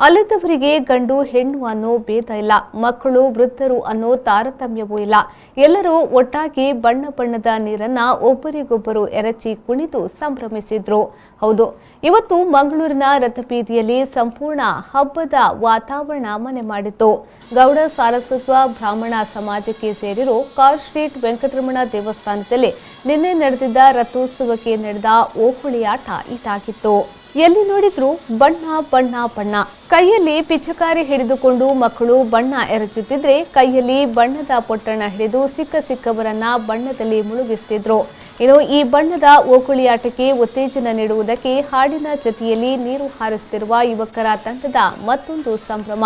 ಅಲ್ಲಿದ್ದವರಿಗೆ ಗಂಡು ಹೆಣ್ಣು ಅನ್ನೋ ಭೇದ ಇಲ್ಲ, ಮಕ್ಕಳು ವೃದ್ಧರು ಅನ್ನೋ ತಾರತಮ್ಯವೂ ಇಲ್ಲ. ಎಲ್ಲರೂ ಒಟ್ಟಾಗಿ ಬಣ್ಣ ಬಣ್ಣದ ನೀರನ್ನ ಒಬ್ಬರಿಗೊಬ್ಬರು ಎರಚಿ ಕುಣಿದು ಸಂಭ್ರಮಿಸಿದ್ರು. ಹೌದು, ಇವತ್ತು ಮಂಗಳೂರಿನ ರಥಬೀದಿಯಲ್ಲಿ ಸಂಪೂರ್ಣ ಹಬ್ಬದ ವಾತಾವರಣ ಮನೆ ಮಾಡಿತ್ತು. ಗೌಡ ಸಾರಸ್ವತ ಬ್ರಾಹ್ಮಣ ಸಮಾಜಕ್ಕೆ ಸೇರಿರೋ ಕಾರ್ ಸ್ಟ್ರೀಟ್ ವೆಂಕಟರಮಣ ದೇವಸ್ಥಾನದಲ್ಲಿ ನಿನ್ನೆ ನಡೆದಿದ್ದ ರಥೋತ್ಸವಕ್ಕೆ ನಡೆದ ಓಕುಳಿಯಾಟ ಇದಾಗಿತ್ತು. ಎಲ್ಲಿ ನೋಡಿದ್ರು ಬಣ್ಣ ಬಣ್ಣ ಬಣ್ಣ. ಕೈಯಲ್ಲಿ ಪಿಚಕಾರಿ ಹಿಡಿದುಕೊಂಡು ಮಕ್ಕಳು ಬಣ್ಣ ಎರಚುತ್ತಿದ್ರೆ, ಕೈಯಲ್ಲಿ ಬಣ್ಣದ ಪೊಟ್ಟಣ ಹಿಡಿದು ಸಿಕ್ಕವರನ್ನ ಬಣ್ಣದಲ್ಲಿ ಮುಳುಗಿಸುತ್ತಿದ್ರು. ಇನ್ನು ಈ ಬಣ್ಣದ ಓಕುಳಿಯಾಟಕ್ಕೆ ಉತ್ತೇಜನ ನೀಡುವುದಕ್ಕೆ ಹಾಡಿನ ಜೊತೆಯಲ್ಲಿ ನೀರು ಹಾರಿಸುತ್ತಿರುವ ಯುವಕರ ತಂಡದ ಮತ್ತೊಂದು ಸಂಭ್ರಮ.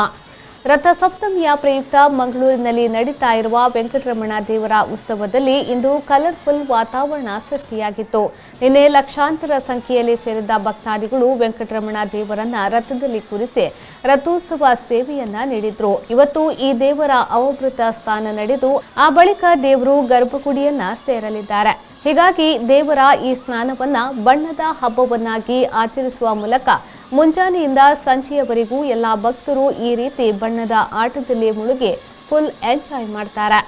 ರಥ ಸಪ್ತಮಿಯ ಪ್ರಯುಕ್ತ ಮಂಗಳೂರಿನಲ್ಲಿ ನಡೀತಾ ಇರುವ ವೆಂಕಟರಮಣ ದೇವರ ಉತ್ಸವದಲ್ಲಿ ಇಂದು ಕಲರ್ಫುಲ್ ವಾತಾವರಣ ಸೃಷ್ಟಿಯಾಗಿತ್ತು. ನಿನ್ನೆ ಲಕ್ಷಾಂತರ ಸಂಖ್ಯೆಯಲ್ಲಿ ಸೇರಿದ ಭಕ್ತಾದಿಗಳು ವೆಂಕಟರಮಣ ದೇವರನ್ನ ರಥದಲ್ಲಿ ಕೂರಿಸಿ ರಥೋತ್ಸವ ಸೇವೆಯನ್ನ ನೀಡಿದ್ರು. ಇವತ್ತು ಈ ದೇವರ ಅವಭೃತ ಸ್ನಾನ ನಡೆದು ಆ ಬಳಿಕ ದೇವರು ಗರ್ಭಗುಡಿಯನ್ನ ಸೇರಲಿದ್ದಾರೆ. ಹೀಗಾಗಿ ದೇವರ ಈ ಸ್ನಾನವನ್ನ ಬಣ್ಣದ ಹಬ್ಬವನ್ನಾಗಿ ಆಚರಿಸುವ ಮೂಲಕ ಮುಂಜಾನೆಯಿಂದ ಸಂಜೆಯವರೆಗೂ ಎಲ್ಲಾ ಭಕ್ತರು ಈ ರೀತಿ ಬಣ್ಣದ ಆಟದಲ್ಲಿ ಮುಳುಗಿ ಫುಲ್ ಎಂಜಾಯ್ ಮಾಡ್ತಾರೆ.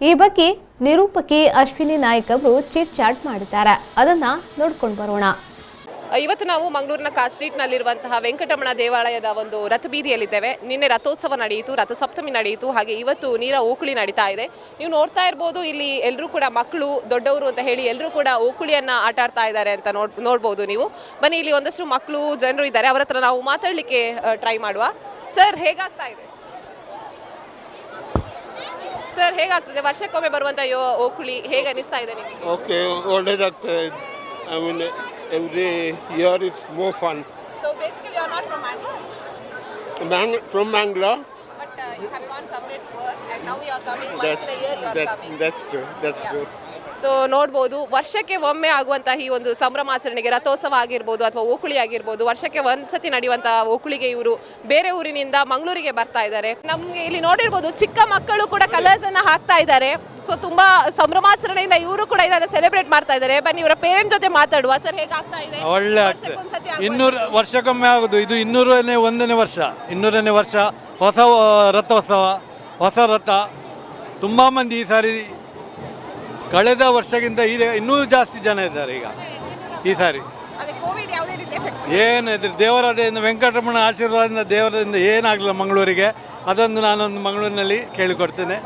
ಈ ಬಗ್ಗೆ ನಿರೂಪಕಿ ಅಶ್ವಿನಿ ನಾಯ್ಕ್ ಅವರು ಚಿಟ್ ಚಾಟ್ ಮಾಡಿದ್ದಾರೆ. ಅದನ್ನ ನೋಡ್ಕೊಂಡು ಬರೋಣ. ಇವತ್ತು ನಾವು ಮಂಗಳೂರಿನ ಕಾರ್ ಸ್ಟ್ರೀಟ್ನಲ್ಲಿರುವಂತಹ ವೆಂಕಟರಮಣ ದೇವಾಲಯದ ಒಂದು ರಥಬೀದಿಯಲ್ಲಿದ್ದೇವೆ. ನಿನ್ನೆ ರಥೋತ್ಸವ ನಡೆಯಿತು, ರಥಸಪ್ತಮಿ ನಡೆಯಿತು, ಹಾಗೆ ಇವತ್ತು ನೀರ ಓಕುಳಿ ನಡೀತಾ ಇದೆ. ನೀವು ನೋಡ್ತಾ ಇರ್ಬೋದು, ಇಲ್ಲಿ ಎಲ್ಲರೂ ಕೂಡ ಮಕ್ಕಳು ದೊಡ್ಡವರು ಅಂತ ಹೇಳಿ ಎಲ್ಲರೂ ಕೂಡ ಓಕುಳಿಯನ್ನ ಆಟ ಆಡ್ತಾ ಇದ್ದಾರೆ ಅಂತ ನೋಡ್ಬೋದು ನೀವು. ಬನ್ನಿ, ಇಲ್ಲಿ ಒಂದಷ್ಟು ಮಕ್ಕಳು ಜನರು ಇದ್ದಾರೆ, ಅವರ ಹತ್ರ ನಾವು ಮಾತಾಡಲಿಕ್ಕೆ ಟ್ರೈ ಮಾಡುವ. ಸರ್, ಹೇಗಾಗ್ತಾ ಇದೆ? ಸರ್, ಹೇಗಾಗ್ತದೆ? ವರ್ಷಕ್ಕೊಮ್ಮೆ ಬರುವಂತ ಓಕುಳಿ ಹೇಗೆ ಅನಿಸ್ತಾ ಇದೆ ನಿಮಗೆ? ಓಕೆ, ಒಳ್ಳೆದಾಗ್ತದೆ. I mean, every year it's more fun. So basically you are not from Mangalore? From Mangalore. But you have gone somewhere to work and now you are coming once in a year you are coming. That's true. So ನೋಡ್ಬೋದು, ವರ್ಷಕ್ಕೆ ಒಮ್ಮೆ ಆಗುವಂತಹ ಈ ಒಂದು ಸಂಭ್ರಮಾಚರಣೆಗೆ ರಥೋತ್ಸವ ಆಗಿರ್ಬೋದು ಅಥವಾ ಓಕುಳಿ ಆಗಿರ್ಬೋದು, ವರ್ಷಕ್ಕೆ ಒಂದ್ಸತಿ ನಡೆಯುವಂತಹ ಓಕುಳಿಗೆ ಇವರು ಬೇರೆ ಊರಿನಿಂದ ಮಂಗಳೂರಿಗೆ ಬರ್ತಾ ಇದ್ದಾರೆ. ನಮ್ಗೆ ಇಲ್ಲಿ ನೋಡಿರ್ಬೋದು, ಚಿಕ್ಕ ಮಕ್ಕಳು ಕೂಡ ಕಲರ್ಸ್ ಅನ್ನ ಹಾಕ್ತಾ ಇದ್ದಾರೆ. ಸೊ ತುಂಬಾ ಸಂಭ್ರಮಾಚರಣೆಯಿಂದ ಇವರು ಕೂಡ ಇದನ್ನ ಸೆಲೆಬ್ರೇಟ್ ಮಾಡ್ತಾ ಇದ್ದಾರೆ. ಬನ್ನಿ, ಇವರ ಪೇರೆಂಟ್ ಜೊತೆ ಮಾತಾಡುವ. ಸರ್, ಹೇಗಾಗ್ತಾ ಇದೆ? ಒಳ್ಳೆ ಆಗ್ತದೆ. 200 ವರ್ಷಕ್ಕೊಮ್ಮೆ ಆಗುದು. ಇದು 201ನೇ ವರ್ಷ. 200ನೇ ವರ್ಷ ಹೊಸ ರಥೋತ್ಸವ, ಹೊಸ ರಥ. ತುಂಬಾ ಮಂದಿ ಈ ಸಾರಿ ಕಳೆದ ವರ್ಷಕ್ಕಿಂತ ಇನ್ನೂ ಜಾಸ್ತಿ ಜನ ಇದ್ದಾರೆ ಈಗ ಈ ಸಾರಿ. ಏನಿದ್ರೆ ದೇವರದಿಂದ ವೆಂಕಟರಮಣ ಆಶೀರ್ವಾದದಿಂದ ದೇವರದಿಂದ ಏನಾಗಲಿಲ್ಲ ಮಂಗಳೂರಿಗೆ, ಅದೊಂದು ನಾನೊಂದು ಮಂಗಳೂರಿನಲ್ಲಿ ಕೇಳಿಕೊಡ್ತೇನೆ.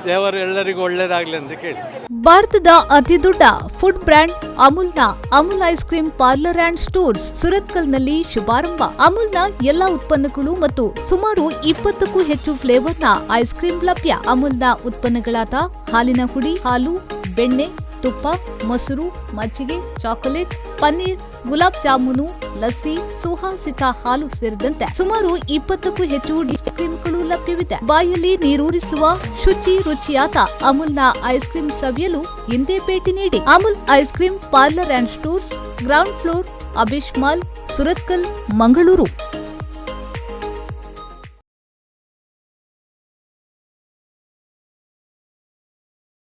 ದೇವರು ಎಲ್ಲರಿಗೂ ಒಳ್ಳೇದಾಗಲಿ ಅಂತ ಕೇಳಿ. ಭಾರತದ ಅತಿದೊಡ್ಡ ಫುಡ್ ಬ್ರ್ಯಾಂಡ್ ಅಮೂಲ್ನ Amul ice cream parlour and stores ಸುರತ್ಕಲ್ನಲ್ಲಿ ಶುಭಾರಂಭ. ಅಮೂಲ್ನ ಎಲ್ಲಾ ಉತ್ಪನ್ನಗಳು ಮತ್ತು ಸುಮಾರು 20ಕ್ಕೂ ಹೆಚ್ಚು ಫ್ಲೇವರ್ನ ಐಸ್ ಕ್ರೀಮ್ ಲಭ್ಯ. ಅಮೂಲ್ನ ಉತ್ಪನ್ನಗಳಾದ ಹಾಲಿನ ಹುಡಿ, ಹಾಲು, ಬೆಣ್ಣೆ, ತುಪ್ಪ, ಮೊಸರು, ಮಜ್ಜಿಗೆ, ಚಾಕೊಲೇಟ್, ಪನ್ನೀರ್, ಗುಲಾಬ್ ಜಾಮೂನು, ಲಸ್ಸಿ, ಸುಹಾಸಿತ ಹಾಲು ಸೇರಿದಂತೆ ಸುಮಾರು 20ಕ್ಕೂ ಹೆಚ್ಚು ಐಸ್ ಕ್ರೀಮ್ಗಳು ಲಭ್ಯವಿದೆ. ಬಾಯಲ್ಲಿ ನೀರೂರಿಸುವ ಶುಚಿ ರುಚಿಯಾದ ಅಮೂಲ್ನ ಐಸ್ ಕ್ರೀಮ್ ಸವಿಯಲು ಹಿಂದೆ ಭೇಟಿ ನೀಡಿ. Amul ice cream parlour and stores, ground floor, Abish mall, Surathkal, Mangaluru.